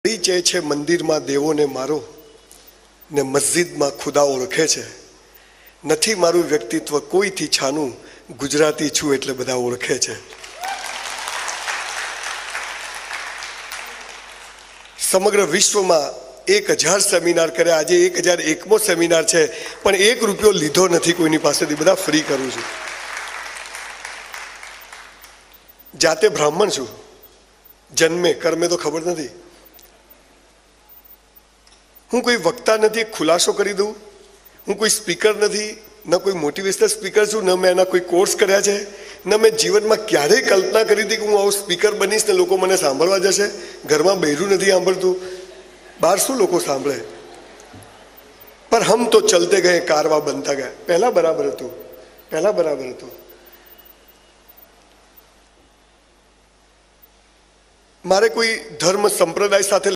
પરિચય છે મંદિરમાં દેવોને મારો ને મસ્જિદમાં ખુદા ઓળખે છે. નથી મારું વ્યક્તિત્વ કોઈથી છાનું, ગુજરાતી છું એટલે બધા ઓળખે છે. સમગ્ર વિશ્વમાં 1000 સેમિનાર કર્યા, આજે 1001મો સેમિનાર છે, પણ 1 રૂપિયો લીધો નથી કોઈની પાસેથી, બધા ફ્રી કરું છું. જાતે બ્રાહ્મણ છું, જન્મે કર્મે તો ખબર નથી. હું કોઈ વક્તા નથી, ખુલાસો કરી દઉં. હું કોઈ સ્પીકર નથી, ન કોઈ મોટિવેશનલ સ્પીકર છું, ન મેં એના કોઈ કોર્સ કર્યા છે, ન મેં જીવનમાં ક્યારેય કલ્પના કરી હતી કે હું આવું સ્પીકર બનીશ ને લોકો મને સાંભળવા જશે. ઘરમાં બૈરું નથી સાંભળતું, બહાર શું લોકો સાંભળે. પર હમ તો ચલતે ગયે, કારવા બનતા ગયા. પહેલા બરાબર હતું, પહેલા બરાબર હતું. મારે કોઈ ધર્મ સંપ્રદાય સાથે